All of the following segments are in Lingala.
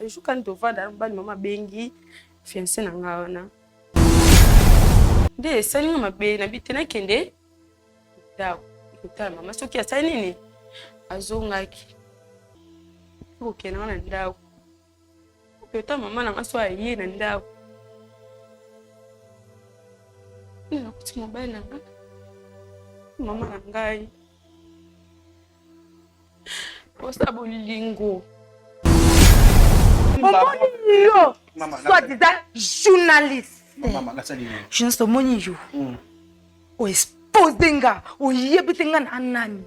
Je quand tu vas dans le maman bengi fiancé na ngana. De sali ma be na bitena kende. Da ta mama soki asani ni azongaki. Ko kena na ndao. Ko ta mama na ngaso ayi na ndao. Ina kuti mobile na mama na ngai. Osa bolingo. Yo, soi-disant journaliste. Journaliste moni yo. O expose denga, o yebutenga na nani.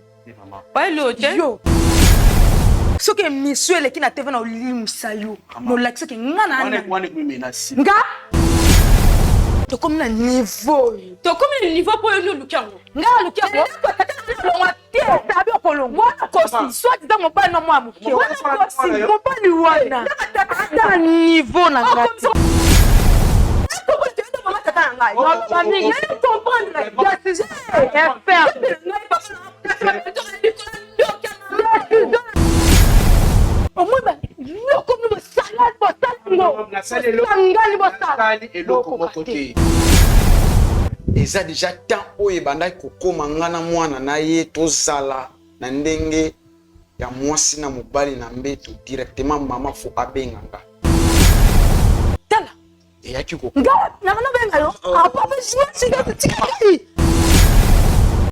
Pas l'autre. Yo. Ce que monsieur le qui na TV na olimisa yo. Mo like ce que ngana nani. Nga. To comme na niveau. To comme le niveau pour nous lukango. Nga lukango. Tabi okolongo. Kosi soi-disant mon père na moi amuki. Mon père ni wana. Na niveau na ngati. Eza déjà temps oyo bandai kokoma ngana mwana na ye tozala na ndenge ya mwasi na mobali na mbeto directement mama fo abenganga. Tala. Et yaki ko. Nga na benga yo. Apa ba jouer siga tikaki.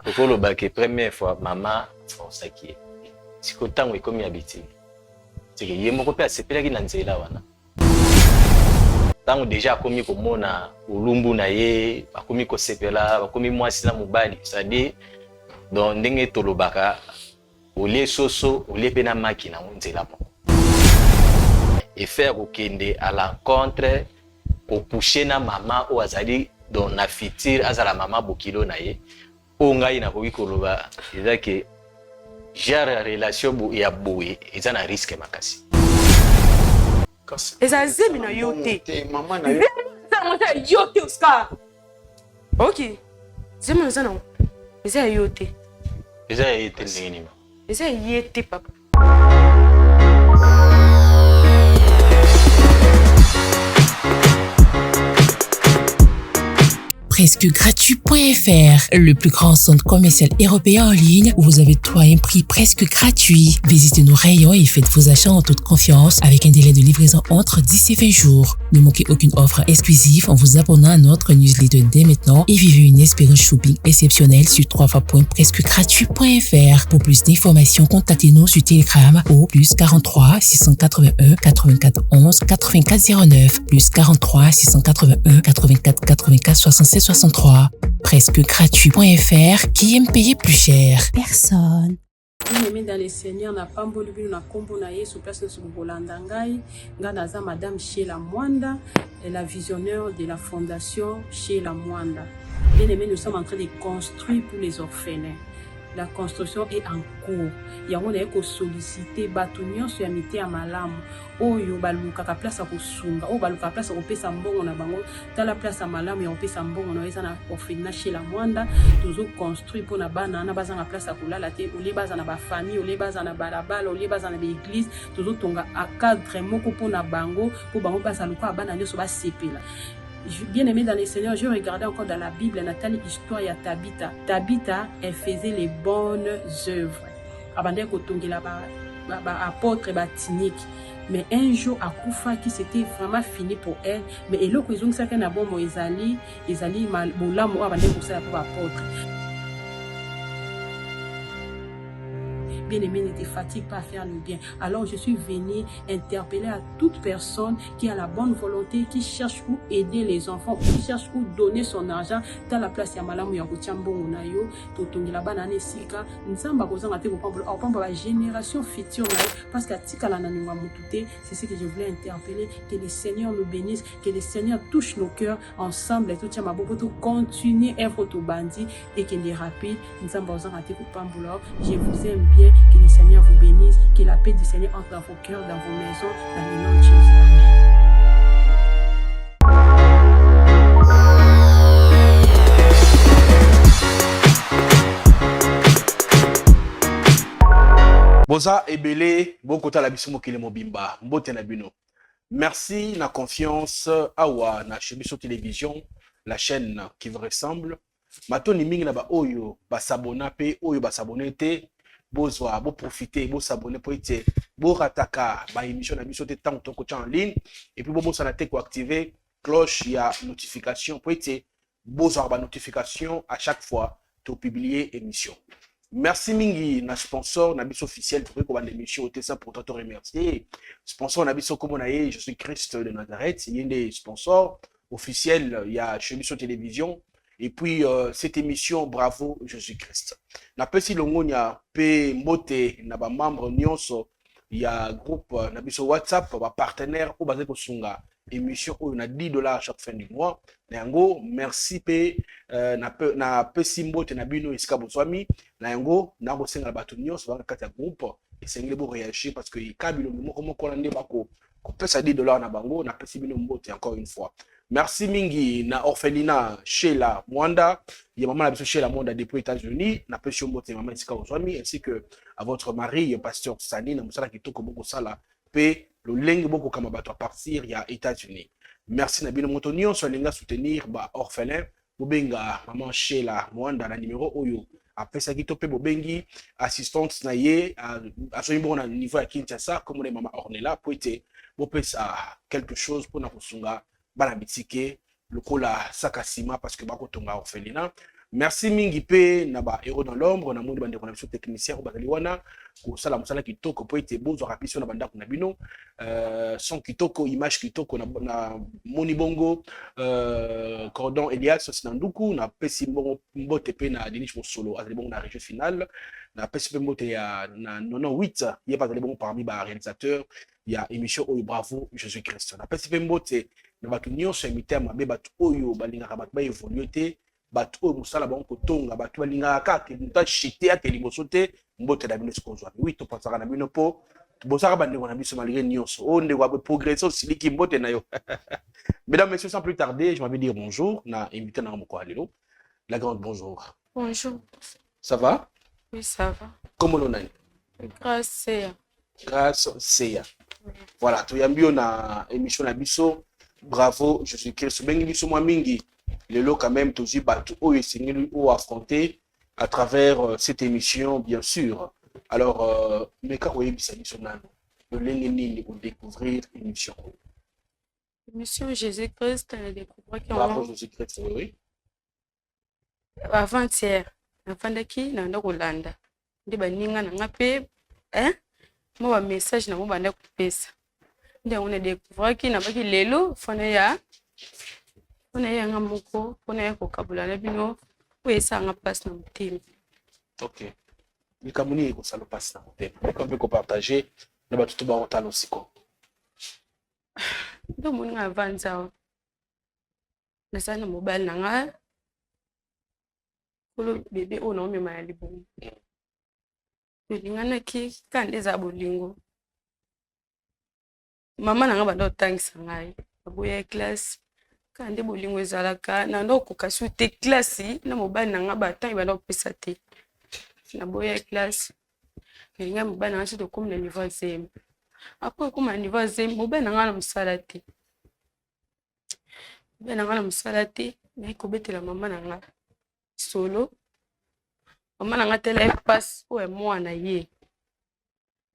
Kokolo ba ke première fois mama fonsaki. Sikotango ikomi habitude. C'est que yemo ko pe asepelaki na nzela wana. Tango déjà akomi komona ulumbu na ye, akomi kosepela, akomi mwasi na mobali, c'est-à-dire dans ndenge tolobaka olie soso, olie pena maki na nzela moko. Et faire okende à l'encontre pour pousser na maman ou azali dans na futur azala maman bokilo na ye. O ngai na koki koloba eza ke genre relation ya boye eza na risque makasi. Eza zemi na yote. Maman na yo. Zemi na yote Oscar. OK. Zemi na zana. Eza yote. Eza yote ndenge ma. Eza yote papa. Presquegratuit.fr, le plus grand centre commercial européen en ligne où vous avez tout à un prix presque gratuit. Visitez nos rayons et faites vos achats en toute confiance avec un délai de livraison entre 10 et 20 jours. Ne manquez aucune offre exclusive en vous abonnant à notre newsletter dès maintenant et vivez une expérience shopping exceptionnelle sur www.presquegratuit.fr. Pour plus d'informations, contactez-nous sur Telegram au +43 681 84 11 84 09 +43 681 84 84 67 63. Presquegratuit.fr, qui aime payer plus cher? Personne. Bien-aimé dans les Seigneurs, na pamboli bino na kombo na Yesu place na Bolanda ngai, nga naza madame Sheila Mwanda, la visionnaire de la fondation Sheila Mwanda. Bien-aimé, nous sommes en train de construire pour les orphelins. La construction est en cours. Yango na eko solliciter batu nyonso ya mite ya malamu. Oyo balukaka place ya kosunga, oyo balukaka place ya kopesa mbongo na bango, tala place ya malamu ya kopesa mbongo na eza na orphelinat chez la Mwanda. Tozo construire pour na bana na bazanga place ya kolala te, ole baza na ba famille, ole baza na balabala, ole baza na ba église, tozo tonga a cadre moko pour na bango, pour bango baza luka bana nyonso ba sepela. Bien-aimé dans les Seigneurs, je regardais encore dans la Bible, Nathalie, histoire ya Tabitha. Tabitha, elle faisait les bonnes œuvres. Abandé kotongela ba apôtre ba tinique. Mais un jour, à Koufa, qui c'était vraiment fini pour elle. Mais elle a dit que c'est un bon mot, Ezali, Moula, Moua, Abandé Koussa pour apôtre. Bien-aimé, ne te fatigue pas à faire le bien. Alors je suis venue interpeller à toute personne qui a la bonne volonté, qui cherche où aider les enfants, qui cherche où donner son argent. Dans la place ya malamu ya kuchambongo na yo, totongi la banane sika, nzamba kozanga te kopamba la génération future na yo, parce que tika la naningwa mutute, c'est ce que je voulais interpeller, que le Seigneur nous bénisse, que le Seigneur touche nos cœurs ensemble et tout ça maboko to continuer œuvre to bandi et que les rapides, nzamba kozanga te kopamba. Je vous aime bien. Que le Seigneur vous bénisse, que la paix du Seigneur entre dans vos cœurs, dans vos maisons, dans le nom de Jésus. Boza ebele bokota la biso mokili mobimba mbote na bino. Merci na confiance awa na Chebiso Télévision, la chaîne qui vous ressemble. Matoni mingi na ba oyo ba s'abonner pe oyo ba s'abonner te bozwa bo profiter bo s'abonner pour être bo rataka ba émission na biso te tant to en ligne et puis bo sana te ko activer cloche ya notification pour être bozwa ba notification à chaque fois to publier émission. Merci mingi na sponsor na biso officiel pour ko ba émission te ça pour te remercier. Sponsor na biso comme on a je suis Christ de Nazareth, il y a des sponsors officiels, il y a Chebiso Télévision. Et puis, cette émission, bravo Jésus-Christ. Na pesi longonya pe mbote na ba membre nyonso il y a groupe na biso WhatsApp ba partenaire ou basé ko sunga émission on a $10 chaque fin du mois. Nango merci pe na pesi mbote na bino iska boswami nango na ko senga ba nyonso ba kata groupe et sengle bo réagir parce que kabilo mo ko lande bako ko pesa $10 na bango na pesi bino mbote encore une fois. Merci mingi na orphelinat chez la Mwanda. Il y a maman la chez la Mwanda depuis les États-Unis. Na pesi mbote maman Isika Ozwami ainsi que à votre mari pasteur Sani na musala kitoko boko sala pe le lenge boko kama bato à partir il y a États-Unis. Merci na bino motonio so lenga soutenir ba orphelin bobenga maman chez la Mwanda na numéro oyo après qui topé bobengi assistante na ye à son bon niveau à Kinshasa comme les maman Ornella pour être bopesa quelque chose pour na kusunga bana bitike lokola sakasima parce que bako tonga orphelinat. Merci mingi pe na ba héros dans l'ombre na mundi bande connexion technicien ko bazali wana ko sala musala kitoko po ete bozo rapiso na banda kuna bino son kitoko image kitoko na moni bongo cordon Elias Sinanduku na pesi bongo mbote pe na Denis Mosolo azali bongo na région finale na pesi pe mbote ya na 98 il y a pas bongo parmi ba réalisateur il y a émission oyo bravo Jésus-Christ na pesi pe mbote na batu nyonso imité mabe batu oyo balingaka batu ba évoluer te batu oyo musala bango kotonga batu balingaka kaka muta chité ate liboso te mbote na bino sikozwa oui to pasaka na bino po bosaka bandeko na biso malgré nyonso o ndeko abe progresser osiliki mbote na yo. Mesdames, messieurs, sans plus tarder, je m'avais dire bonjour na invité na moko alelo la grande bonjour. Bonjour. Ça va? Oui, ça va. Comment on a? Grâce Seya. Voilà, to yambio na émission na biso bravo Jésus-Christ bengi biso mwa mingi lelo quand même tozi batu oyo esengeli o affronter à travers cette émission bien sûr. Alors meka oyebisa biso nano lolenge nini pour découvrir émission Jésus-Christ na découvrir que bravo Jésus-Christ oui avant-hier nafandaki na ndo kolanda ndi baninga na ngape mo ba message na mo banda kopesa ndi on a découvrir que na baki lelo fona ya ngamoko fona ya kokabula na bino po esanga passe na mutimi. OK likamuni ko salo passe na mutimi on peut partager na ba tutu ba otalo siko ndo moni avanza na sana mobile na nga kolo bébé o na me ma libo lingana ki kande za bolingo mama na nga banda otangisa ngai aboya classe kande bolingo ezalaka na ndo kokasu te classe na mobile na nga batangi banda opesa te na boya classe linga mobile na nga sito comme na niveau zem après comme na niveau zem mobile na nga na musala te mobile na nga na musala te na ikobetela mama na nga solo mama na nga tele passe o mwana ye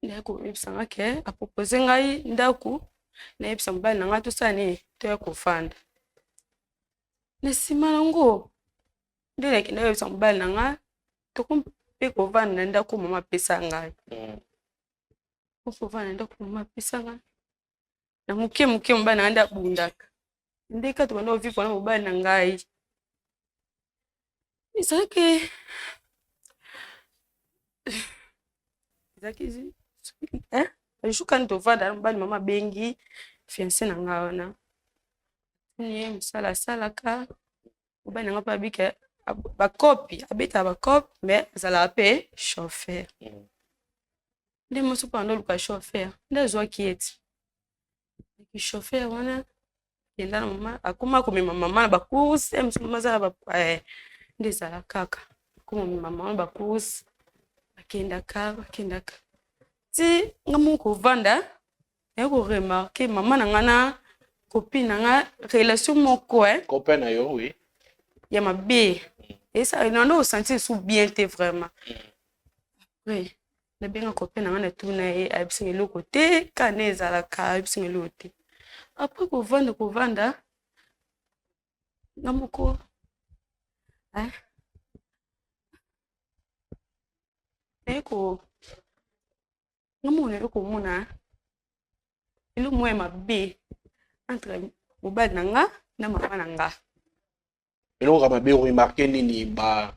ndako ebisanga ke apropose ngai ndako na ebisa mobile na nga tosani to ya kofanda nesima nango ndele kinda ebisa mobile na nga to kumpe kovanda na ndako mama pesa ngai kovanda na ndako mama pesa ngai na muke mobile na nga ndabundaka ndeka to banda ovivre na mobile na ngai isake Zakizi alishuka nitovada mbali mama bengi fiancé na nga wana ni msala sala ka ubana nga pa bika ba copie abeta ba copie mais zala pe chauffeur ndi mosu pa ndo luka chauffeur ndazwa kieti ki chauffeur wana yenda na mama akuma komema mama na ba course mama zala ba ndi zala kaka kuma mama ba course akenda ka ti ngamu kovanda Et vous remarquez, maman n'a pas copine, n'a relation mon quoi. Copain na yo, oui. Il y a ma bé. Et ça, il en a senti sous bien vraiment. Oui. Le bien copain n'a tout né à epsing le côté, canez à la car epsing le côté. Après qu'on vende, namoko. Hein? Et ko namone ko mona. Il moi ma bé entre mobile nanga na mama nanga. Et donc, on va bien remarquer nini ba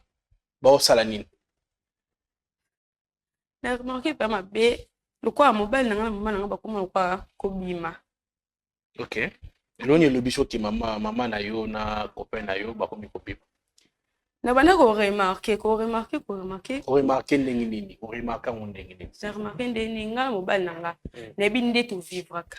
au salanine. Na remarqué pas ma bé le quoi mobile nanga mama nanga ba comment quoi kobima. OK. Et donc, il y a le bichot qui maman na yo na copain na yo ba komi kopima. Na bana ko remarqué. On remarque nini, on remarque nini. Na remarqué ndeni nga mobile nanga. Na binde to vivre ka.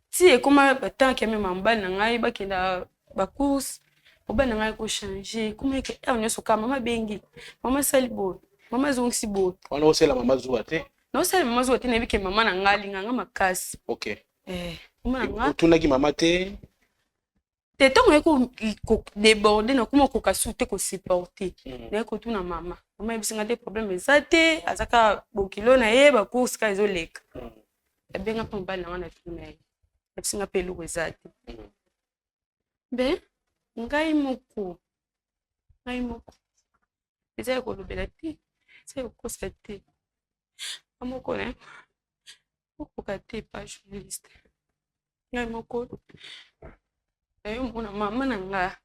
Si et comment tant que même mobile nanga ba kenda ba course mobile nanga ko changer. Comment que on so ka mama bengi. Mama salibo. Mama zongsi bo. On a aussi la maman zouate. Non c'est mama zouate na bike mama nanga linga makasi. OK. Mama nanga. Tu n'as qui maman te Te tongo ko déborder na kuma ko kasute ko supporter. Na ko tuna mama. Mama bisinga des problèmes ezate azaka bokilo na ye ba course ka ezoleka. Ebenga pa mbali na wana tuna ye. Bisinga pelu ezate. Be ngai moko. Eza ko lobela ti. C'est ko sate. Amoko ne. Ko kate pa journaliste. Ngai moko. Ayo mwana mama nanga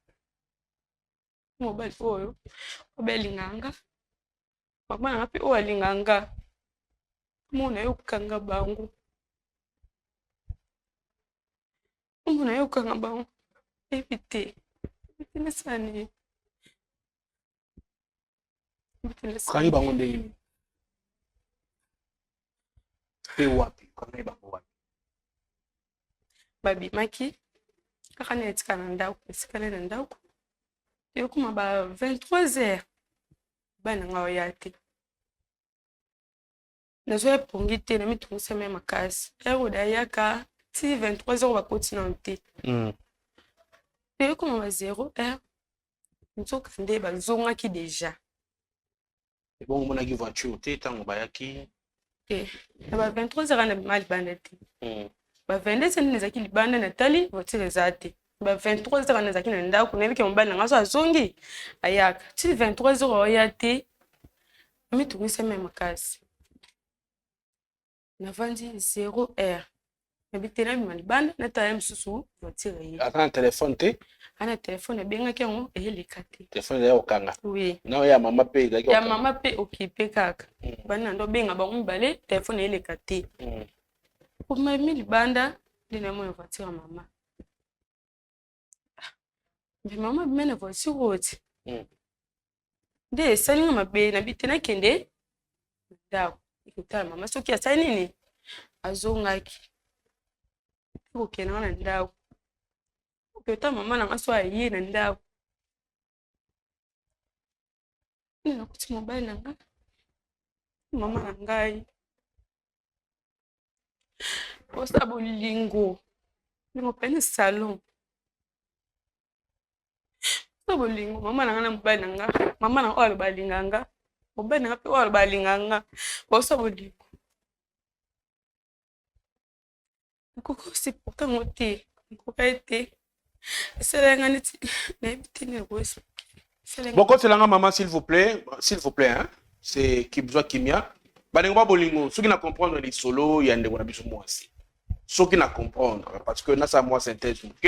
mobile oyo obelinganga mama nanga pe oalinganga mona yo kanga bangu evite nesani kangi bango ndenge pe wapi kangi bango wapi babimaki kaka na etika na ndako esikale na ndako ekoma ba 23h bana nga oya te nazo epongi te na mitungisa me makasi eroda yaka ti 23h bakotina te ekoma ba 0h nzoka nde bazongaki deja bon monaki voiture te ntango bayaki na ba 23h na bima libanda te ba 22h nezaki libanda natali voiture eza te ba 23h nezaki na ndako nayebiki mobali nanga so azongi ayaka ti 23h oya te mitungisa me makasi navandi 0h nabite na bima libanda natala mosusu voiture ye ata na telefone te ana telefone ebengaki yango eyeleka te telefone ya okanga oui na ya mama pe ezaki ya mama pe okipe kaka bana ndo benga bango mibale telefone eyeleka te kuma mi libanda ndina mo voiture mama mais mama bimena voiture wote nde esalinga mabe na bite nakende ndako ikutala mama soki asali nini azongaki okenda na ndako oketa mama nanga so aye na ndako nakuti mobali nanga mama na ngai posa bolingo lingo pene salon posa bolingo mama nanga na mobali nanga mama na oyo balinganga mobali nanga pe oyo balinganga posa bolingo nkoko si pourtant te nkoko ete esalenga neti nayebi ne koso bon quand c'est la maman s'il vous plaît hein c'est Kibzwa Kimia balingo ba bolingo soki na comprendre les solo ya ndeko na biso mwasi soki na comprendre parce que na sa moi synthèse OK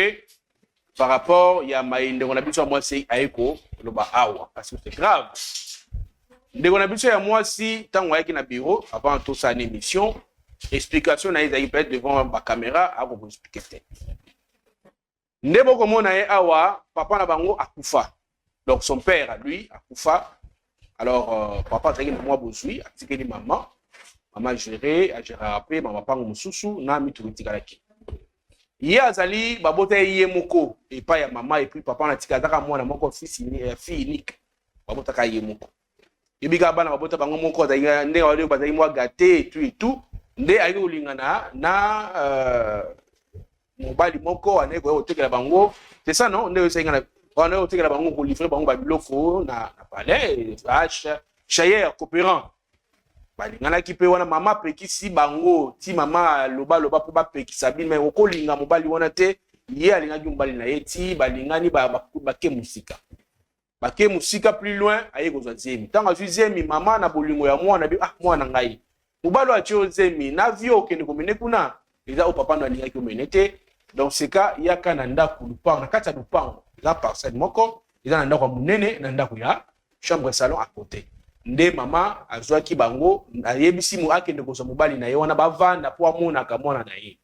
par rapport ya ndeko na biso mwasi aiko loba awa parce que c'est grave ndeko na biso ya mwasi tango ayaki na bureau avant tout ça une émission explication na ezaki peut-être devant ba caméra a ko expliquer ndebo komona ye awa papa na bango akufa donc son père lui akufa. Alors, papa a dit que moi, je suis maman. Maman a géré après, maman pas mon sous n'a mis tout le tigalaki. Hier, Azali, babote yé moko, et pas ya maman, et puis papa a dit que moi, na moko fille unique. Babota ka yé moko. Et bien, babota bango moko, ne moi gâté, et tout, nde ayi olingana na mobali moko ane ko tekela bango. C'est ça non? Nde osengana on a tekela bango ko livrer bango ba biloko na palais chayer coopérant. Balingana ki pe wana mama pekisi bango ti mama loba po ba pekisa bino mais okolinga mobali wana te ye alingaki mobali na ye ti balingani ba ke musika. Bake musika plus loin aye kozwa zemi. Tanga zu zemi mama na bolingo ya mwana bi mwana ngai. Mobalo atio zemi na vio kende komene kuna eza o papa no alingaki komene te. Dans ce cas yaka na ndako lupango na kati ya lupango la parcelle moko eza na ndako munene na ndako ya chambre salon à côté. Nde mama azwaki bango ayebisi mu akende kozwa mobali na ye wana bavanda po amona ka mwana na ye.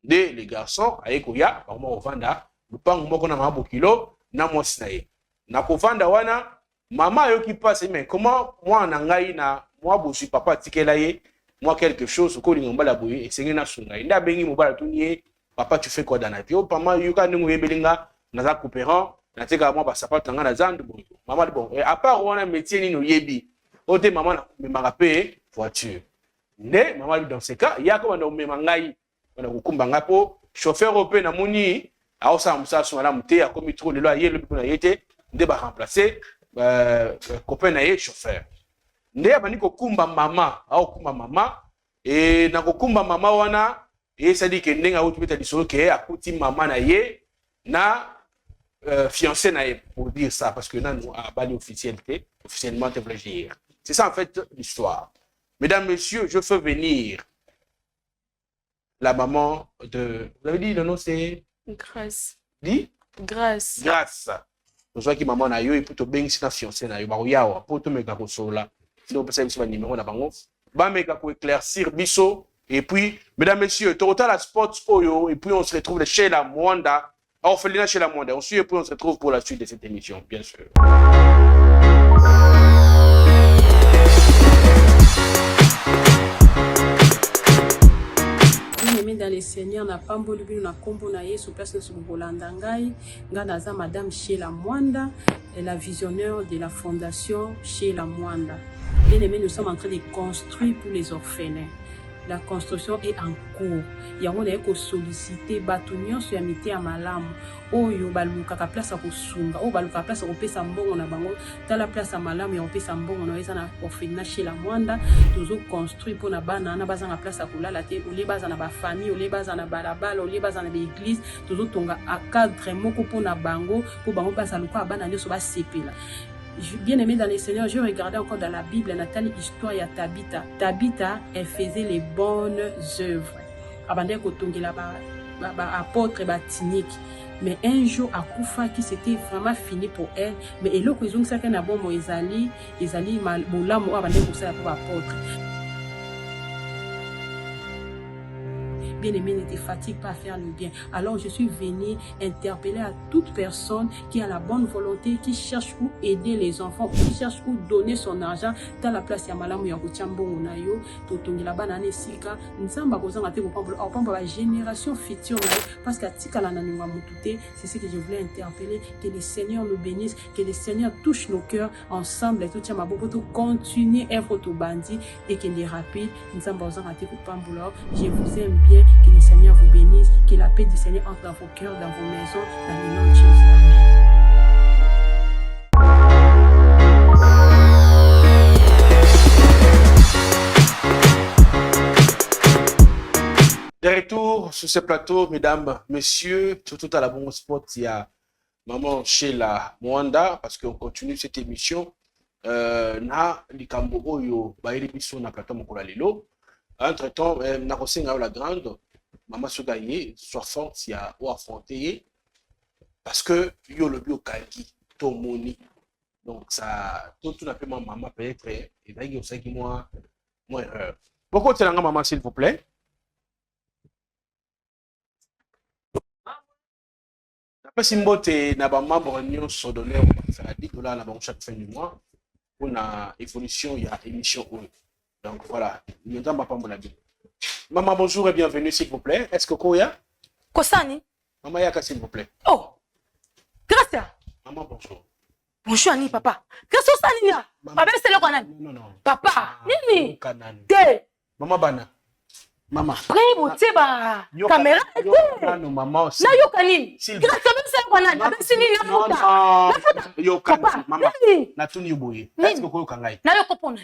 Nde les garçons aye koya bamo ovanda lupango moko na mabo kilo na mwasi na ye. Na kovanda wana mama ayoki passe mais comment moi na ngai na moi bosu papa tikela ye moi quelque chose ko linga mbala boye esenge na sunga nda bengi mobala tunier papa tu fais quoi dans la vie papa yuka ndingo yebelinga na za coopérant na tika moi ba sapato nga na zandu bon mama bon à part wana métier ni no yebi ote mama na memanga pe voiture nde mama dans ce cas ya ko na memanga ngai na kukumba ngapo chauffeur ope na muni aosa musa so na mute akomi trop lelo ayelo biko na yete nde ba remplacer copain na ye chauffeur nde abani kokumba mama au kumba mama et na kokumba mama wana et ça dit que ndenga auto beta disolo ke akuti mama na ye na fiancé na ye pour dire ça parce que nan a bani officiellement te plaisir. C'est ça en fait l'histoire. Mesdames, messieurs, je fais venir la maman de, vous avez dit le nom c'est Grâce. Dit Grâce. Grâce. Nous qui maman na yo et plutôt bien si na fiancé na yo ba yawa pour to meka ko sola. Sinon peut ça numéro na bango. Ba meka ko éclaircir biso et puis mesdames messieurs, total la sports oyo et puis on se retrouve chez la Mwanda. Orphelinat chez la Mwanda. On suit et puis on se retrouve pour la suite de cette émission, bien sûr. Dans les seigneurs na pamboli bino na kombo na Yesu personne sur bolanda ngai nga naza madame Sheila Mwanda la visionnaire de la fondation Sheila Mwanda. Bien aimé, nous sommes en train de construire pour les orphelins. La construction est en cours. Yango na eko solliciter batunion sur amité ya malamu. Oyo baluka ka place ya kosunga, o baluka place ya kopesa mbongo na bango, tala place ya malamu ya kopesa mbongo na eza na orphelinat chez la Mwanda, tozo construire pour na bana na baza na place ya kolala te, ole baza na ba famille, ole baza na balabala, ole baza na église, tozo tonga a cadre moko pour na bango, pour bango baza luka bana nyoso ba sepela. Bien aimé dans les Seigneurs, je regardais encore dans la Bible, Nathalie, histoire ya Tabitha. Tabitha, elle faisait les bonnes œuvres. Abandé kotongi la apôtre batinique. Mais un jour, à Koufa, qui c'était vraiment fini pour elle. Mais elle a dit que ça n'a bon Ezali mal bola mo abandé pour ça pour apôtre. Bien aimé, ne te fatigue pas à faire le bien. Alors je suis venue interpeller à toute personne qui a la bonne volonté, qui cherche où aider les enfants, qui cherche où donner son argent. Dans la place ya malamu ya kotiambongo na yo, totongi la banane sika, nzamba kozanga te pour la génération future na yo, parce que tika la nanunga mutute, c'est ce que je voulais interpeller, que le Seigneur nous bénisse, que le Seigneur touche nos cœurs ensemble et tout tient ma beaucoup to continuer être tout bandit et que les rapides, nzamba kozanga te pour pambola. Je vous aime bien. Que le Seigneur vous bénisse, que la paix du Seigneur entre dans vos cœurs, dans vos maisons, dans le nom de Jésus. Amen. De retour sur ce plateau, mesdames, messieurs, surtout à la bonne spot, il y a maman Sheila Mwanda, parce qu'on continue cette émission. Na likambo oyo baeli biso na plateau mokola lelo. Entre-temps, nakosenga la grande maman Sogaye soit forte si a ou affronter parce que yo le bio kalki to moni donc ça tout n'a pas maman peut-être et d'ailleurs c'est qui moi erreur. Pourquoi tu l'as maman s'il vous plaît? Après simbote na ba membre nyonso donné ça $10 na bango chaque fin du mois pour la évolution il y a émission. Donc voilà, nous n'avons pas mon avis. Maman, bonjour et bienvenue, s'il vous plaît. Est-ce que Koya? Kosani? Maman Yaka, s'il vous plaît. Oh! Grâce. Maman, bonjour. Bonjour, Annie, papa. Qu'est-ce que ça, Nina? Papa, c'est le canal. Non. Papa, Nini? Canal. Té. Maman Bana. Maman. Prebo teba. Caméra. Non, maman. Na yoka nini? Grâce à même ça kwana. Na sini na futa. Yoka maman. Na tuni boye. Est-ce que ko kangai? Na yoko pona.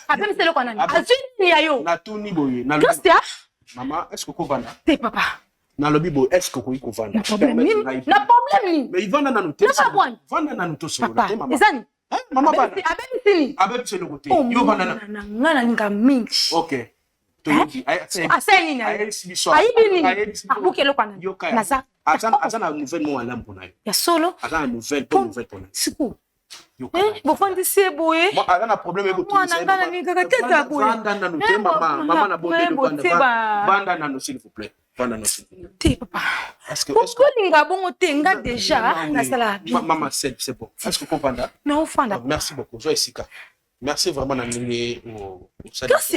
Abem selo kwana. Azini ya yo. Na tuni boye. Na Grâce maman, est-ce que ko vanda? Te papa. Na lobi boye, est-ce que ko vanda? Na problème ni. Mais il vanda na no te. Vanda na no to solo te maman. Ezani. Maman vanda. Abem sini. Abem selo côté. Yo vanda na. Ngana nga mingi. OK. Aseni na. Ayibini. Abukelo kwana. Naza. Azana nouvelle mo alam pona yo. Ya solo. Azana nouvelle pona. Siku. Bofandi seboye. Moi azana problème eko tout ça. Ngana ninga kateta boye. Vanda na no te maman na bonde de vanda na no s'il vous plaît. Vanda na s'il vous plaît. Te papa. Est-ce que linga bongo te nga déjà na sala bien. Maman c'est bon. Est-ce que comprendre? Non, fanda. Merci beaucoup. Joie Sika. Merci vraiment na nini au confiance.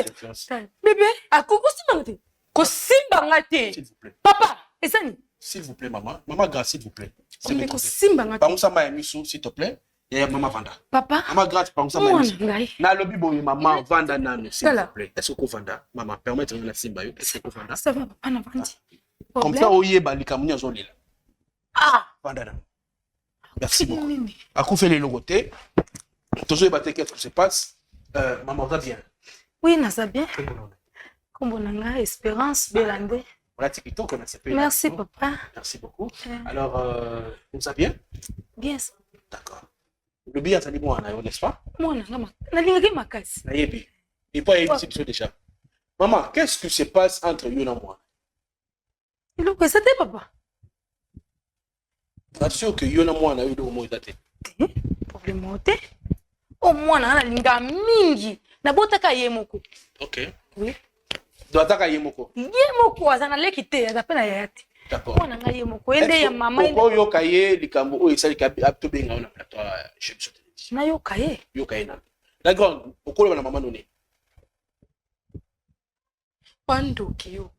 Bébé, a koko simangate. Ko simbangate. S'il vous plaît. Papa, esani. S'il vous plaît maman. Maman grâce s'il vous plaît. C'est ko simbangate. Par ça ma émission s'il te plaît. Et maman vanda. Papa. Maman grâce par ça ma émission. Na lobi boye maman vanda nano s'il vous plaît. Est-ce que vanda? Maman permettre na simba yo. Est-ce que vanda? Ça va papa na vandi. Comme ça oyeba likamunya zolela. Ah, vanda nano. Merci beaucoup. Akufé les logoté. Toujours qu'est-ce qui se passe? Maman va bien. Oui, ça bien. Comme on a Espérance Belande. On a TikTok, on a CP. Merci papa. Merci beaucoup. Alors, vous ça bien? Bien. D'accord. Le bien, ça dit moi, n'est-ce pas? Moi, na linga ma casse. Na yebi. Et pas une déjà. Maman, qu'est-ce qui se passe entre you et moi? Il est ça papa. Pas sûr que you et moi on a eu de mots datés. Problème oté. Au moins na linga mingi. Na botaka yemoko. OK. Oui. Doitaka yemoko. Yemoko azana lekite azapena yayati. D'accord. Mwana nga yemoko ende ya mama ende. Ko yokaye likambo o isali ka abtobenga na plateau chez télévision. Na yokaye. Yokaye na. La grande, okolo na mama noni. Pandoki yo.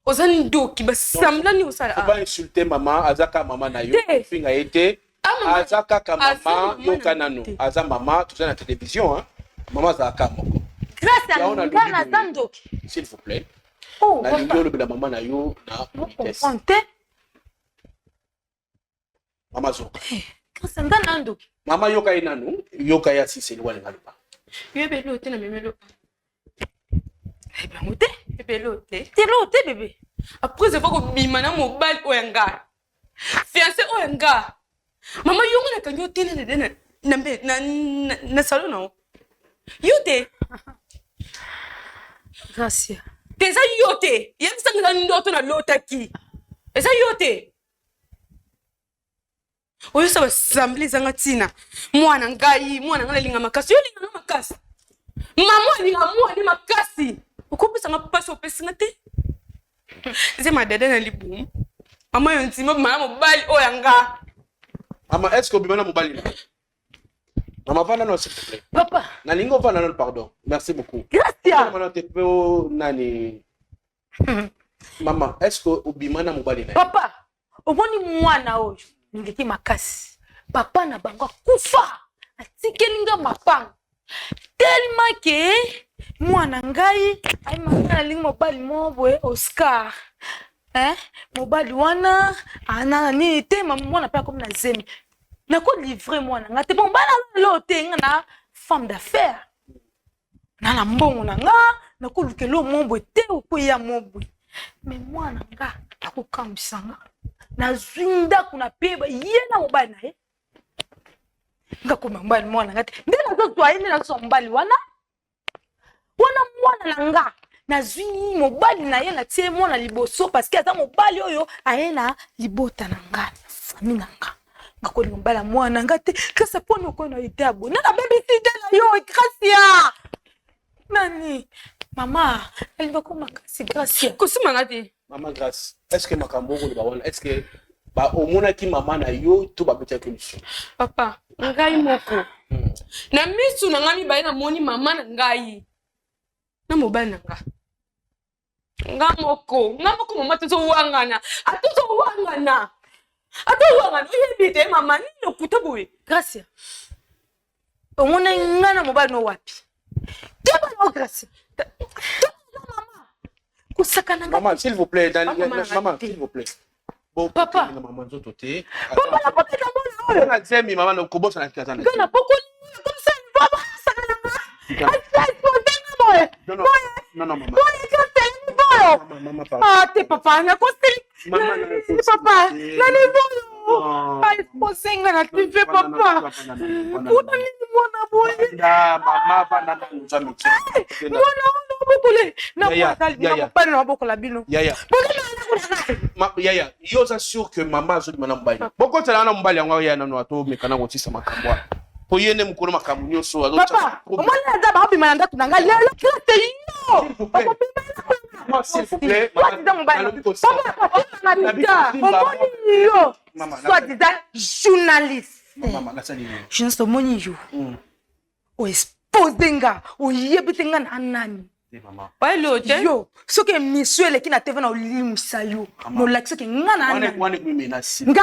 Ozani ndoki basamlani osala. Faut pas insulter maman, azaka maman na yo. Finga été. Azaka ka maman yoka nano. Aza maman tout ça na télévision hein. Maman azaka moko. Grâce à ngana zandoki. S'il vous plaît. Oh, na lingo le la maman na yo na vitesse. Maman zo. Grâce à ngana ndoki. Maman yoka inanu, yoka ya si c'est loin ngaloba. Bébé loté na memelo. Eh bien loté, bébé loté. T'es loté bébé. Après je vois que bimana mobile oyenga. Fiancé oyenga. Maman yongo na kanyo tene de na salon na. Yote. Gracias. Teza yote. Yemsa ngana ndoto na lotaki. Eza yote. Oyo sa assembly zanga tina. Mwana ngai, mwana ngana linga makasi. Yo linga makasi. Mama linga mwana makasi. Ukopesa nga pasi opesi ngate. Ze madada na libumu. Mama yontima mama mobali oyanga. Mama, est-ce que bimana mobali? Maman, va non, s'il te plaît. Papa. Nalingo va non, pardon. Merci beaucoup. Gracias. Maman, te peux nani. Maman, est-ce que bimana mobali? Papa, omoni mwana oyo. Ngeki makasi. Papa na bango kufa. Atikelinga mapanga. Tellement que mwana ngai ay mwana linga mobali mobwe Oscar. Mobali wana ana ni te mwana pa comme na zemi. Na ko livrer mwana ngate bon bana lo te na femme d'affaires. Na la mbongo na nga na ko lukelo mobwe te ko ya mobwe. Mais mwana nga akokambisa nga. Na zwinda kuna peba yena mobali na ye. Ngako mobali mwana ngate. Ndena zo twa yena zo mobali wana. Wana mwana na nga. Na zwini mobali na ye na tie mwana liboso parce que ata mobali oyo ayena libota na nga. Famille na nga. Ngako mobali mwana ngate kasa pono ko na ite abo. Na babysitter na yo Gracia. Nani? Mama, elle va comme makasi Gracia. Kusima ngati. Maman grâce. Est-ce que makambo ko ba wana? Est-ce que ba omona ki mama na yo to ba beta solution? Papa, ngai moko. Na misu na ngami ba na moni mama na ngai. Na mobile na nga. Ngamoko mama tuzo wangana. Atuzo wangana. Uyebite mama nino kutabuwe. Gracia. Omona ngana mobile no wapi? Teba no Gracia. Maman, s'il vous plaît, maman, s'il vous plaît. Bon, papa. Maman, zototé. Papa, la papa est on a dit, mais maman, le kobo, ça n'a pas. beaucoup comme ça, papa, ça non, maman. Maman, ah, t'es papa, on a construit. Papa, pas exposé, on a tu fais papa. Yaya, yo s'assure que maman zo mana mbali. Boko tala na mbali yango ya na no ato mekana ngotisa makambwa. Po yene mukolo makamu nyoso azo. Papa, omwana nda ba bimana nda tunanga lelo klate yo. Maman, s'il vous plaît, soi-disant journaliste. Journaliste omoni yo. O expose nga, o yebite nga na nani. Yo, ce que monsieur le qui na TV na olimisa yo. No like ce que nga na nani. Nga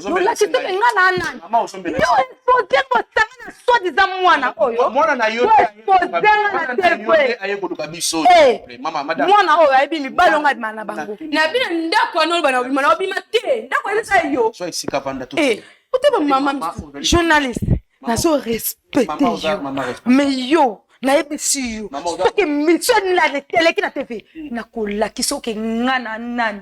no like ce que nga na nani. Yo expose ko tanga soi-disant mwana oyo. Mwana na yo mama madame mwana oyo ayebi mibalo nga bimana bango na bina ndako ano bana bimana obima te ndako elisa yo so isika vanda tout uteba mama journaliste na so respecter yo mais yo na yebisi yo so que mission la télé ki na TV na kolakisa oke nga na nani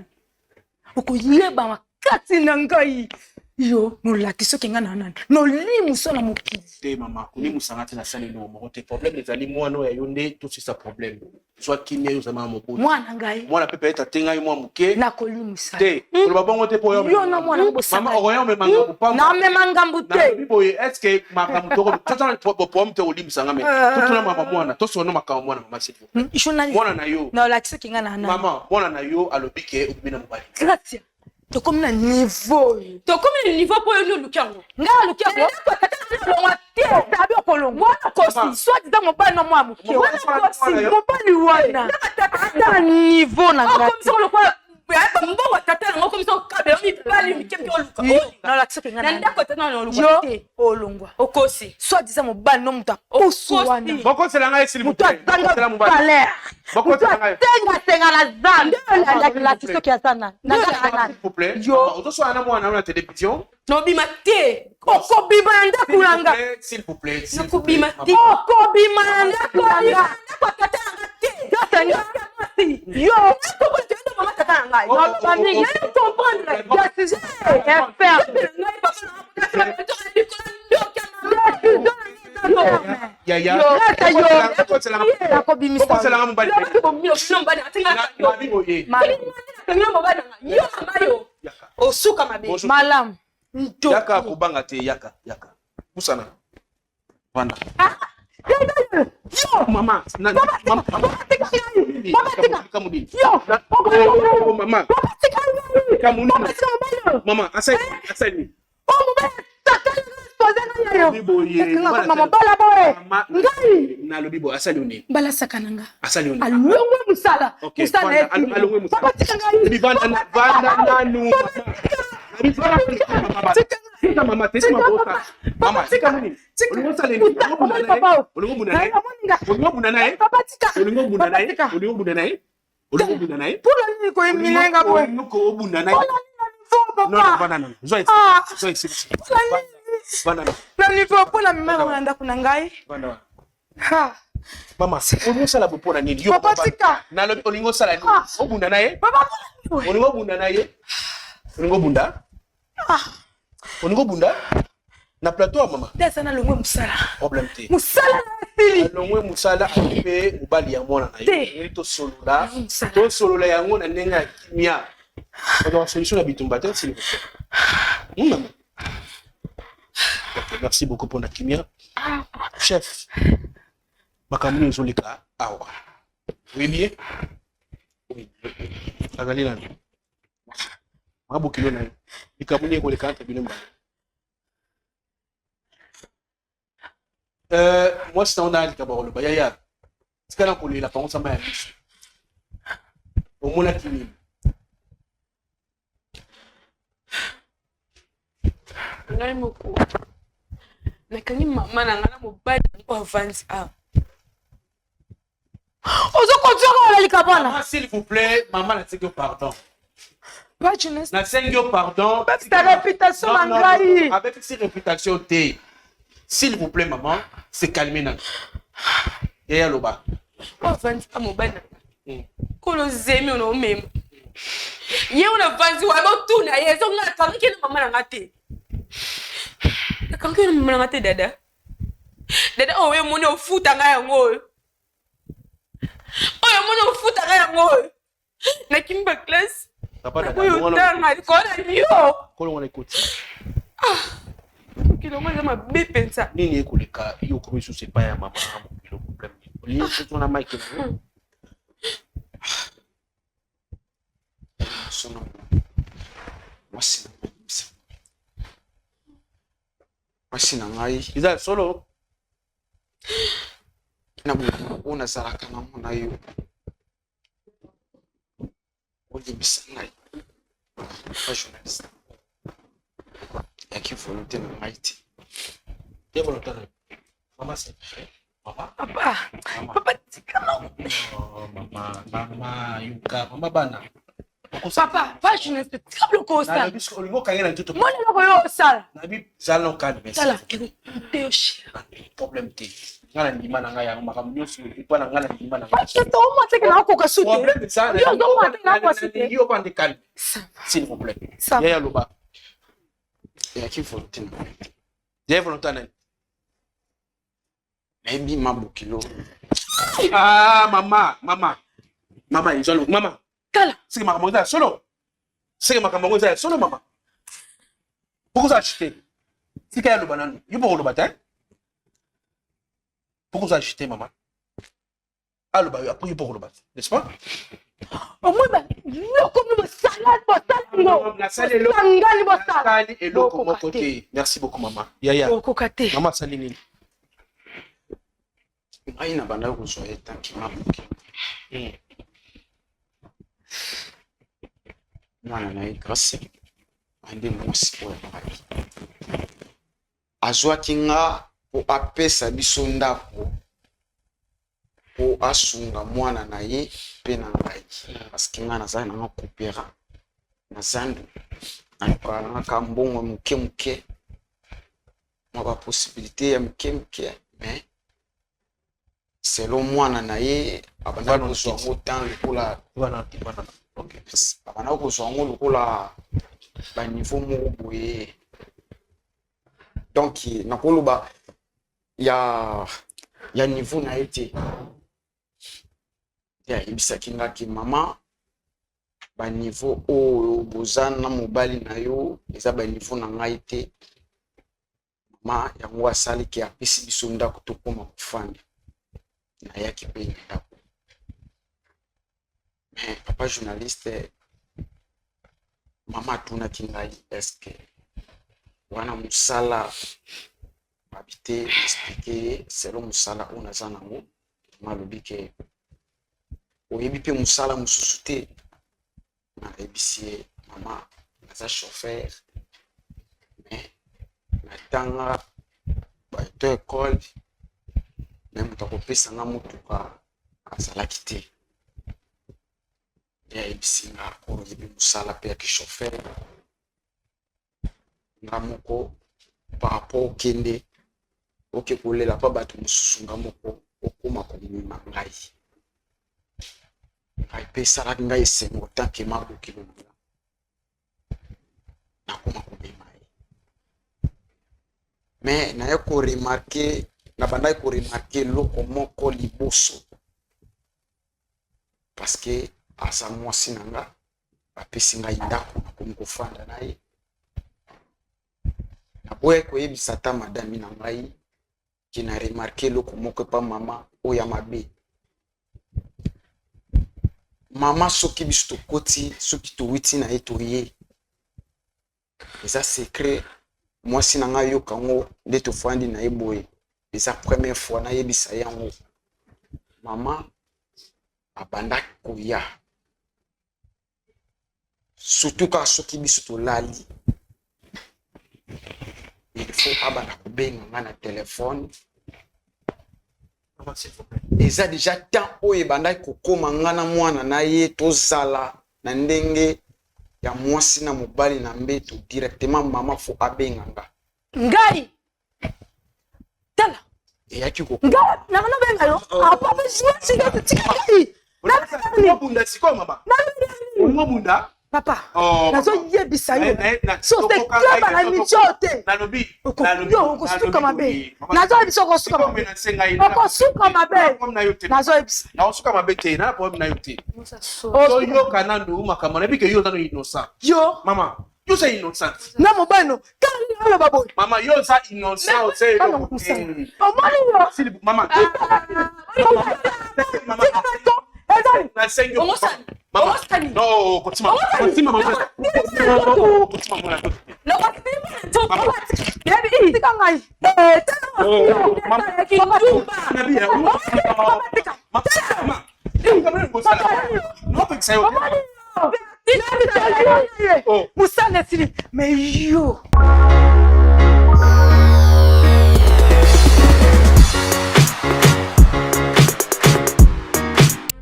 okoyeba makati na ngai yo no lakisa oke nga na nani no limuso na mokili te mama kolimusa nga te na sali no moko te problème ezali mwana oyo yonde tout c'est ça problème soit kiné yo zama moko mwana ngai mwana pepe eta tenga yo mwa muke na kolimusa te koloba bongo te po yo na mwana bosanga mama oyo me manga bupa na me manga mbute biboye est-ce que makamu toko tata pomme te olimisa nga me tutuna mama mwana to sono makamu mwana mama sifu mwana na yo na lakisa oke nga na nani mama mwana na yo alobike obina mobali gratia to comme na niveau to comme na niveau po yo lukiango nga lukiango longwa te tabi okolongo wana kosi soit disant mobali na mwa muke wana kosi mobali wana ata niveau na nga comme ça le quoi mbongo tata ngo comme ça kabe mi bali mi kembi oluka na la tsoke nga na ndako tata na oluka te olongwa okosi soit disant mobali no muta osu wana boko sela nga s'il vous plaît sela mobali boko sela nga tenga la zan la tsoke ya sana na s'il vous plaît ozo so ana mwana na télévision no bima te okobima ndako langa s'il vous plaît okobima te okobima ndako langa ndako tata nga te tata nga yo ndako tata mama tata nga yo famille yo comprendre la décision est ferme Yaya malam yaka kubanga te yaka usana bana yo mama mama asai nalobi boye asali oni mbala sakananga asali oni alongwe musala musala alongwe musala vanda nanu mama tesi mabota mama tika nini olongo saleni olongo bunda naye pour nini ko emilenga boye nuko obunda naye non banana zo isi banana na niveau pour la mama na ndako na ngai banana ha mama olingo sala bo pona nini yo papa tika nalobi olingo sala nini obunda naye papa olingo bunda naye olingo bunda na plateau mama desa na longwe musala problème te musala na pili longwe musala ape mobali ya mwana na yo to solola yango na ndenga kimia on solution à bitumba te s'il vous plaît maman merci beaucoup pour la kimia chef makamuni nzolika awa oui bien oui agalila mabukilo na ikamuni ko le kanta bilemba moi c'est on a le kabolo bayaya sikana ko le la pango sama ya biso au mona kimia ngai moko nakangi mama na nga na mobali ngo avance a Ozo continue à l'ikabana. Maman, s'il vous plaît, maman, la tsekyo pardon. Pas jeunesse. La tsekyo pardon. Avec ta réputation, Non, non, Nangaï. avec cette réputation, s'il vous plaît, maman, c'est calmé. Yaya Loba. Oh, vanzi pa mobana. Kolo zemi ono meme. Ye una vanzi wa motuna ye so nga kanki na mama na ngate. Kanki na mama na ngate dada. Dada oh we moni ofuta nga yango. Oh ye moni ofuta nga yango. Na kimba class. Papa dada. Ko tanga ko na yo. Kolo ngone kuti. Kilo mwa ma bepensa. Nini ekoleka yo ko biso c'est pas ya mama mo kilo problème. Oli c'est na mic. Sono mwasi na ngai Iza solo na bona zalaka na mona yo olibisa ngai pas journaliste yaki volonté na ngai te te volonté mama c'est papa Papa tika no. Mama yuka mama bana. Papa, pas jeunesse. Tika bloko Na sala. bisko olingo kangena ntuto. Moni loko yo sala. Na bi zalo kan mais. Sala. Te yo shi. Problème te. Ngala ndima na ngaya makambo nyoso ipa na ngala ndima na. Parce que to mo teke na ko ka sute. Problème ça. Yo zo mo teke na ko sute. Yo bande calme. S'il vous plaît. Yaya Loba. yaki volonté na ngai te Yaya volonté na. nayebi mabokilo Ah mama izalo mama. Kala. C'est makambo za solo. C'est makambo za solo mama. Pourquoi ça acheter? Si kaya Loba nanu. Yo pour Loba ta. Pourquoi ça acheter maman? Ah Loba après pour Loba. N'est-ce pas? Au moins ba yo comme le salade bo La salle est là. Sangali bo sala. Salle est là pour mon côté. Merci beaucoup maman. Yaya. Ko kate. Maman salle nini? ngai na banda kozwa ye tanki mabokilo mwana na ye grâce ande mwasi oyo ngai azwaki nga po apesa biso ndako po asunga mwana na ye mpe na ngai parceke ngai nazali nanga kopera na zandu nalukanaka mbongo moke moke mwa baposibilité ya moke moke mais selon mwana na ye abandaki kozwa yango temps lokola abandaki kozwa yango lokola baniveau moko boye donc nakoloba ya niveau na ye te ayebisaki ngaki mama baniveau oyo boza na mobali na yo eza baniveau na ngai te mama yango asaliki apesi biso ndako tokoma kofanda nayaki mpe na ndako mais papa journaliste mama atunaki ngai eske wana mosala babi te explike ye selo mosala oyo naza nango malobi ke oyebi mpe mosala mosusu te nayebisi ye mama naza chauffeur mais natanga baeto ekole me moto akopesa nga motuka azalaki te nde ayebisi nga oyo oyebi mosala mpe yaki chauffeur nga moko par rapport okende oke kolela mpa bato mosusu nga moko okoma komema ngai mpe esalaki ngai esengo tanke mabokilo na nga nakoma komema ye me naye koremarke nabandaki koremarke eloko moko liboso parceke aza mwasi na nga bapesi ngai ndako nakomi kofanda na ye naboyaki koyebisa ata madami na ngai ke na remarke eloko moko epa mama oyo ya mabe mama soki biso tokoti soki towiti na ye toye eza secret mwasi na ngai yoka ngo nde tofandi na ye boye eza première fois nayebisa yango mama abandaki koya surtout kaka soki biso tolali il faut abanda kobenga nga na telefone Maman, s'il vous plaît. eza déjà temps oyo ebandaki kokoma nga na mwana na ye tozala na ndenge ya mwasi na mobali na mbeto directement mama fo abenga nga ngai tala eyaki kokoma nanga benga yo apa besoin tiki Mabunda siko mama. Mabunda. Papa. Nazo yebisa yo. So te klaba na michote. Nalobi. Yo kosuka mabe. Nazo yebisa kosuka mabe. Kosuka mabe. Nazo yebisa. Na kosuka mabe te na problem na yo te. So yo kanando makama na bike yo tano innocent. Yo. Mama. You say innocent. Na mobano. Kali na babo. Mama yo sa innocent say yo. Omani yo. Mama. Mama. Na sengo. Mama. No, kotima. Kotima mama. Kotima mama. No, mama. Yabi tika ngai. Mama. Nabi ya. Mama. No, peksa yo. Musane sili. Mais yo.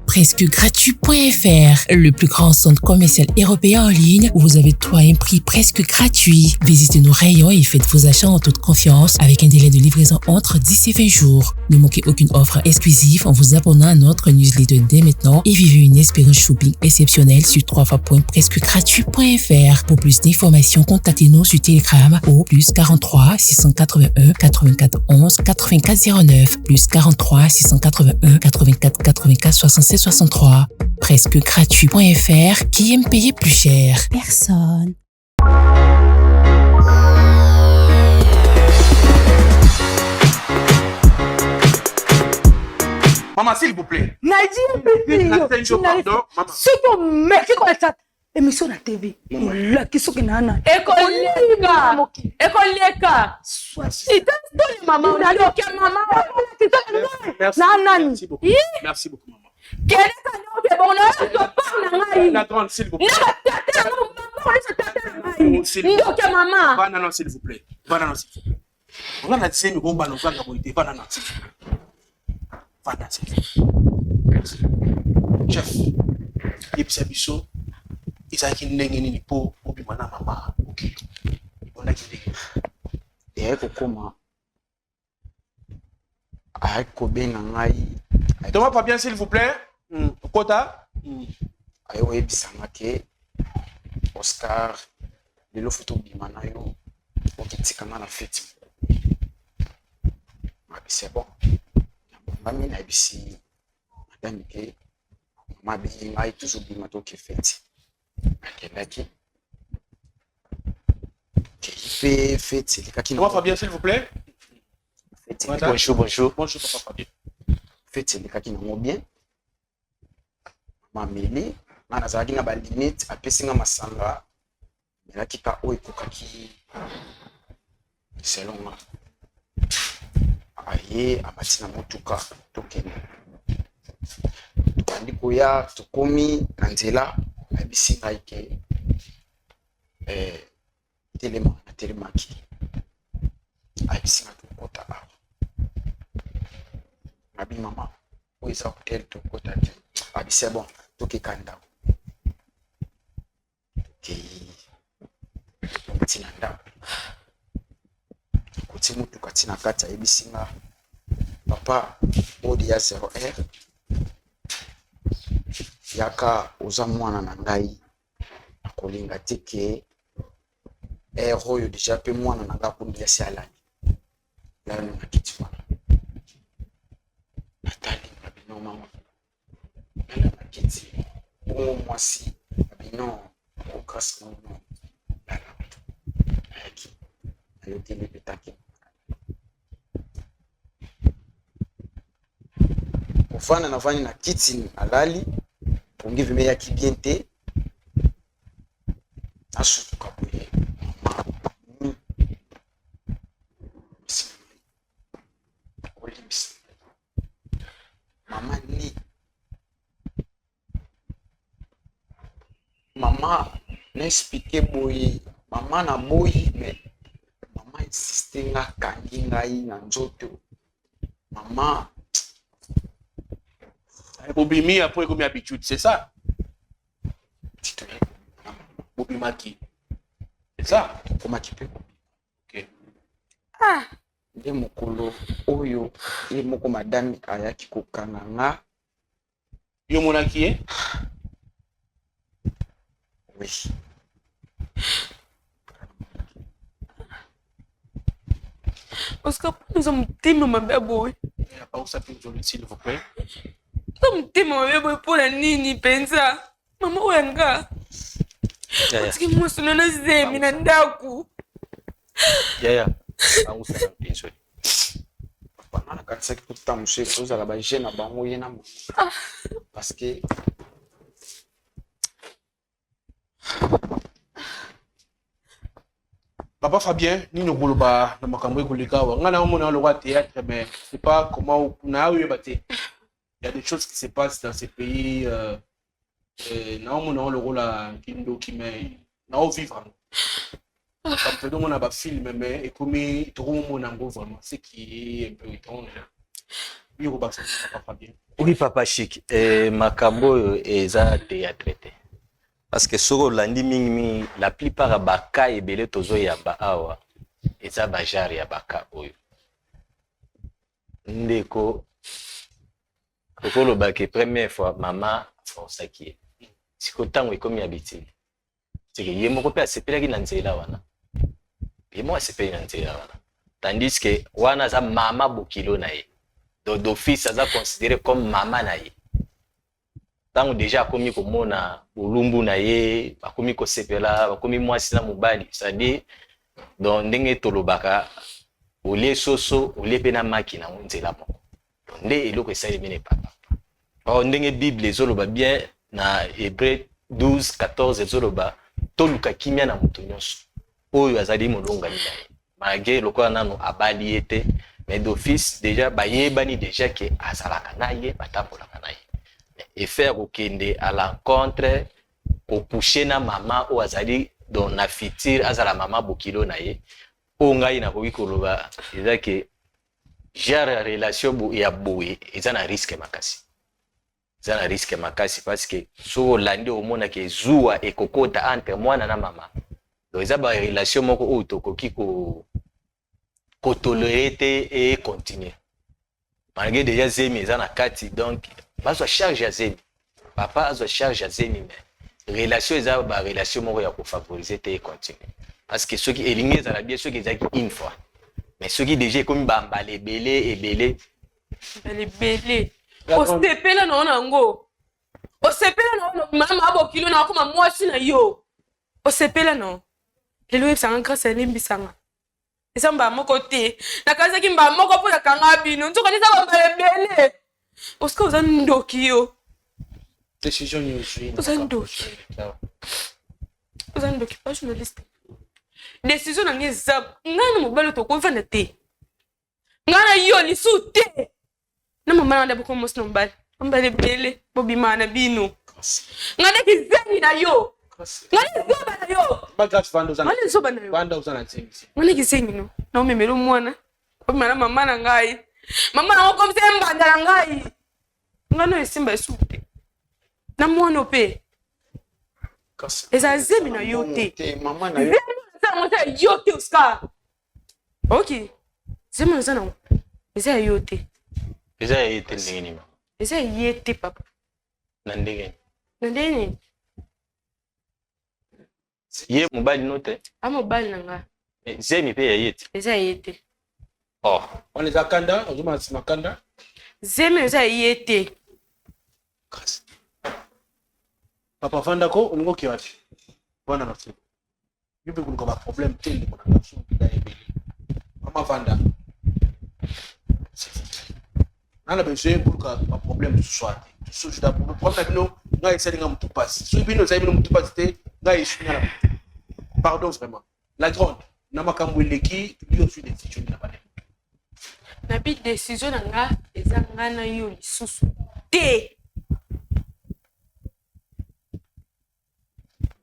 Presque gratuit.fr, le plus grand centre commercial européen en ligne où vous avez tout à un prix presque gratuit. Visitez nos rayons et faites vos achats en toute confiance avec un délai de livraison entre 10 et 20 jours. Ne manquez aucune offre exclusive en vous abonnant à notre newsletter dès maintenant et vivez une expérience shopping exceptionnelle sur www.presquegratuit.fr. Pour plus d'informations, contactez-nous sur Telegram au +43 681 84 11 84 09 +43 681 84 84 67 63. Presque gratuit.fr. Qui aime payer plus cher? Personne. Maman, s'il vous plaît. Émission na TV. La qui soki nana. Ekoleka. Maman, on a le maman. Merci beaucoup. Merci beaucoup, maman. La grande, s'il vous plaît. Banana, s'il vous plaît. Banana, s'il vous plaît. On va la dire, mais on va nous faire la bonité. Banana, s'il vous plaît. Banana, s'il vous plaît. Chef, Yepsabiso, Isaki Nengeni pour Obimana Mama. Ok. On a dit. Et comment? Aïe, Koben, Ngai. Thomas, pas bien, s'il vous plaît. Kota. Aïe, oui, Bisamake. Oscar. Le photo Bimanayo. Ok, Tikama la fête. C'est bon. Mamie n'a ici. Madame, ma bien, aïe, toujours Bimato qui fait. Akendaki. Qui fait, c'est le cas qui Thomas, Fabien, s'il vous plaît. Bonjour, bonjour. Bonjour, papa Fabien. Fait, c'est le cas qui n'a bien. Ma mêlée, on a zagi na ba limite, a pesinga masanga. Mais là, qui ka o ekokaki. Selon moi. Aye, abati na motuka, tokende. Tukandi koya, tukomi, na nzela. Abisinga ike telemaki abisinga tukota awa abi mama oiza hotel tukota te abise bon tokekanda tina ndako kuti mutuka tina kati ayebisinga papa odi ya 0R yaka oza mwana na ngai akolinga te ke oyo deja pe mwana na nga kundi ya sialani lalo na kiti wana natali mabino mama lalo na kiti mwasi mabino okasi mono lalo ayaki ayokeli petaki kofana navani na kiti alali pongi vime yaki bien te asutuka boye mama ni mama na expliqué boye mama na boyi mais mama insiste nga kangi ngai na nzoto mama Bobimi après comme habitude, c'est ça? Bobimaki. C'est ça? Comment tu peux? Ok. Ah. Nde mokolo oyo ye moko madame ayaki kokanga nga. Yo monaki ye? Oui. Oscar, nous sommes témoins, ma bébé. Il n'y a pas où ça peut jouer, s'il vous plaît. Nous sommes témoins, ma bébé, pour la nini, pensa. Maman, ouanga. Parce que moi, je suis un zémi, nandaku. Yaya, où ça peut jouer? Pendant la carte, tout le temps, monsieur, vous allez avoir gêne à bango, yena mo. Parce que. Papa Fabien, ni no boloba na makambo ekoleka wa ngana omona le roi théâtre mais c'est pas comment na eu baté. Il y a des choses qui se passent dans ces pays na omona le rôle la kindo qui mais na au vivre. Comme tout le monde a ba film mais et comme tout le monde en vraiment c'est qui est un peu étrange. Oui, Papa Fabien. Oui, Papa Chic, makambo eza théâtre. Parce que sur l'andi mingi la plupart ya baka ebele tozo ya ba awa eza ba genre ya baka oyo ndeko kokolo ba ke première fois mama fonsaki siko tango ekomi habitude c'est que ye moko pe asepelaki na nzela wana ye mo asepeli na nzela wana tandis que wana za mama bokilo na ye d'office aza considéré comme mama na ye. Tango déjà akomi komona ulumbu na ye, akomi kosepela, akomi mwasi na mobali, c'est-à-dire donc ndenge tolobaka olie soso, olie pe na maki na nzela moko. Nde eloko esali mene papa. Or ndenge Bible ezoloba bien na Hébreu 12:14 ezoloba toluka kimia na mutu nyonso. Oyo azali molonga ni na ye. Malgré lokola nano abali ete, mais d'office déjà bayebani déjà ke azalaka na ye, batambolaka na ye. Et faire okende à l'encontre au pousser na maman ou azali dans na fitir azala maman bokilo na ye o ngai na koki koloba eza ke genre relation bo ya boye eza na risque makasi parce que so landi o mona ke zuwa e kokota entre mwana na mama donc eza ba relation moko o tokoki ko tolérer et continuer malgré déjà zemi eza na kati donc bazo charge ya zemi papa azo charge ya zemi mais relation eza ba relation moko ya ko favoriser te continuer parce que ceux qui elingi za la bien ceux qui ezaki une fois mais ceux qui déjà comme bamba ebele osepela na onango osepela na mama abokilo na koma mwasi na yo osepela no lelo yebisanga grâce elimbisanga eza mba moko te nakazaki mba moko po yakanga bino nzoka nisa bambala ebele Oscar oza ndoki yo décision nyozwi oza ndoki pas journaliste décision nange eza ngai na mobali tokovanda te ngai na yo lisu te na mama na ndaboko mosi na mobali bambala ebele bobima na bino ngai na kizengi na yo ngai na zoba na yo ngai na zoba na yo ngai na kizengi no na omemela mwana obima na mama na ngai mama na okomisa mbanda na ngai ngano esimba esute na mwana ope eza zemi na yo te Maman na yo. zemi na yo te Oscar. Ok. Zemi na zana eza yo te. eza ye te ndenge nini Eza ye te papa. na ndenge Na ndenge ye mobali no te amobali na nga. zemi pe ya ye te Eza ye te. oh on eza kanda ozoma sima kanda Zemi eza ye te. papa vandako olingo kiwati vanda na siku yupi kuliko ba problème tende kuna ngaso kida ebele mama vanda nana besoin kuliko ba problème ce soir so je d'abord problème bino ngai sali nga mutu passe so bino sali bino mutu passe te ngai sunyala pardon vraiment la grande na makambo eleki yo suis décision na bale Na bi décision na nga eza nga na yo lisusu te.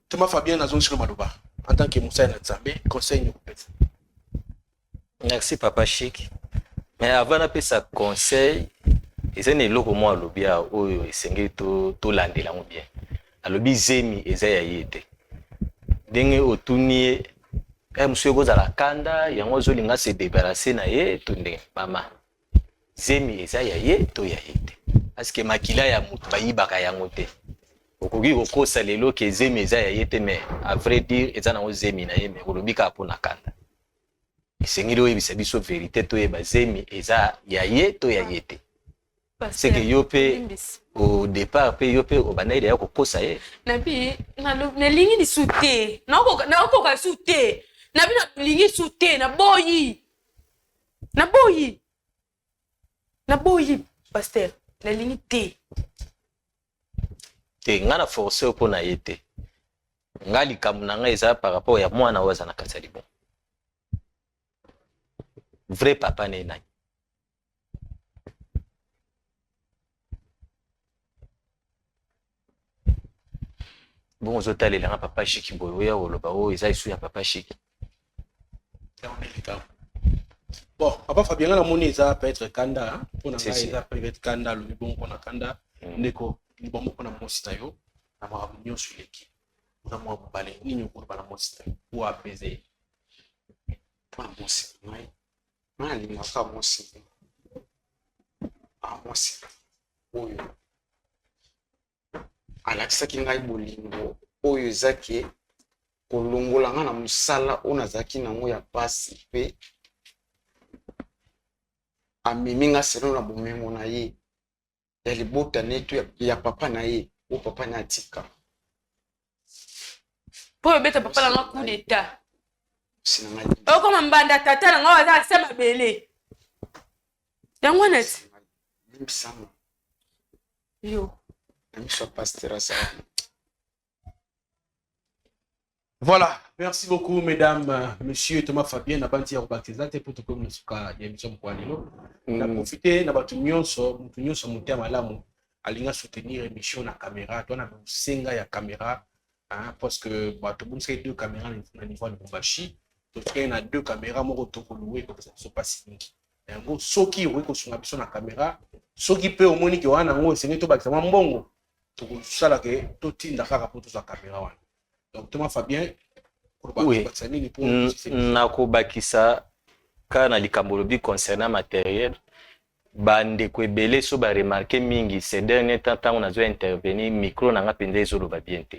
Thomas Fabien na zone sur Malouba en tant que Moussa na Nzambe conseil nous peut. merci papa Chic mais avant d'appeler ça conseil eza na eloko mwa alobi oyo esengeli tolandela yango bien. Alobi zemi eza ya ye te. Ndenge otuni ye mosu ekozala kanda yango ozolinga se débarrasser na ye to ndenge mama zemi eza ya ye to ya ye te. Parceke makila ya moto bayibaka yango te. Okoki kokosa lelo ke zemi eza ya ye te, mais à vrai dire eza nango zemi na ye, mais olobi kaka mpo na kanda. Esengeli oyebisa biso vérité toyeba zemi eza ya ye to ya ye te. C'est que yo pe au départ pe yo pe obanaide ya kokosa ye. Nabi nalingi ni sute. Nako ka sute. Nabi nalingi sute na boyi. Na boyi pasteur. Nalingi te. Te ngana forcer po na ye te. Ngali kamunanga eza par rapport ya mwana waza na kati ya libon. Vrai papa ne nani. Bon, ozotalela papa Chiki boyo oya oloba oyo eza isu ya papa Chiki. Bon, papa Fabien na moni eza peut-être kanda, pona nga eza peut-être kanda lo bon pona kanda, ndeko libombo pona mosi na yo, na ma réunion sur l'équipe. Na mo bale ni nyo ko bana mosi na yo, ou apaiser. Pona mosi, nai. Mali na ka mosi. Mosi. Oyo. Alakisaki ngai bolingo oyo ezaki kolongola nga na musala oyo nazalaki nango ya pasi mpe amemi nga selo na bomengo na ye ya libota netu ya papa na ye o papa na atika po beta papa na nga coup d'état sinanga koma mbanda tata na nga waza asema bele yango net limbisama yo. Voilà, merci beaucoup mesdames, monsieur Thomas Fabien na banti ya baptisate pour tout comme suka ya émission kwa lelo. Na profiter na batu nyonso mutia malamu alinga soutenir émission na caméra, toi na senga ya caméra hein, parce que batu bunse deux caméras na niveau de Lubumbashi, donc il y a deux caméras moko to ko louer comme ça so pas singi. Yango soki oyi ko sunga biso na caméra, soki pe omoni ke wana ngo sengi to bakisa mbongo. Donc ça là que tout tinda kaka pour toute la caméra wana. Donc Thomas Fabien oui nako bakisa kana likambo lobi concernant matériel bande ko ebele so ba remarquer mingi ces derniers temps on a dû intervenir micro na nga pende ezoloba bien te.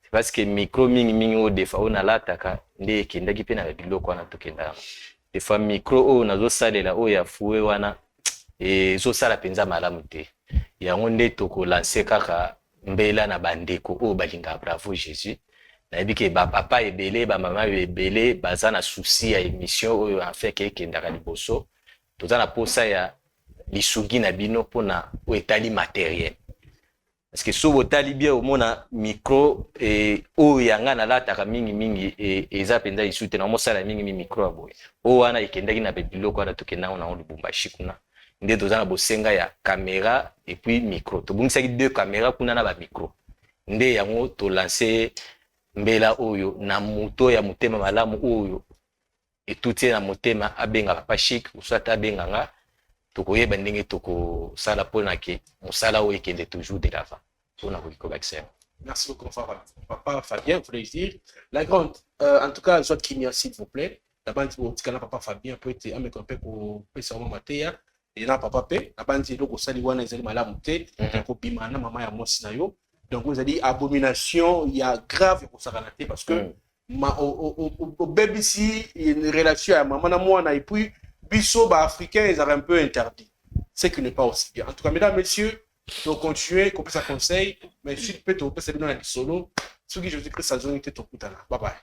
C'est parce que micro mingi au defa on la taka nde kendaki pe na biloko wana tokenda. Des fois micro o nazo salela o ya fuwe wana zo sala penza malamu te. Yango nde toko lancer kaka mbela na bandeko o balinga bravo Jésus. Na bike ba papa ebele ba mama ebele baza na souci ya émission oyo en fait ke kendaka liboso. Toza na posa ya lisungi na bino pona o etali matériel. Parce que so botali bien au mona micro o yanga na lataka mingi eza penza isute na mosala mingi micro aboy. O wana ekendaki na biloko na tokenda na Lubumbashi kuna. Nde toza na bosenga ya caméra et puis micro. To bungisaki deux caméras kuna na ba micro. Nde yango to lancer mbela oyo na moto ya motema malamu oyo etutie na motema abenga papa Chic usata abenga nga tokoyeba ndenge toko sala pona ke musala oyo ekende toujours de l'avant. Pona ko bakisa. Merci beaucoup papa Fabien, vous voulez dire la grande en tout cas soit kimia s'il vous plaît. La bande au tikana papa Fabien peut être avec un peu ko pesa mama matea et na papa pe la bande loko sali wana ezali malamu te ko bima na mama ya mosi na yo. Donc vous avez dit abomination, il y a grave pour ça parce que au BBC une relation à maman à moi et puis biso ba africain ils ont un peu interdit. Ce qui n'est pas aussi bien. En tout cas mesdames messieurs, donc continuer qu'on peut ça conseil mais si peut-être on peut se donner un solo. Ce qui je dis que ça zone était tout. Bye bye.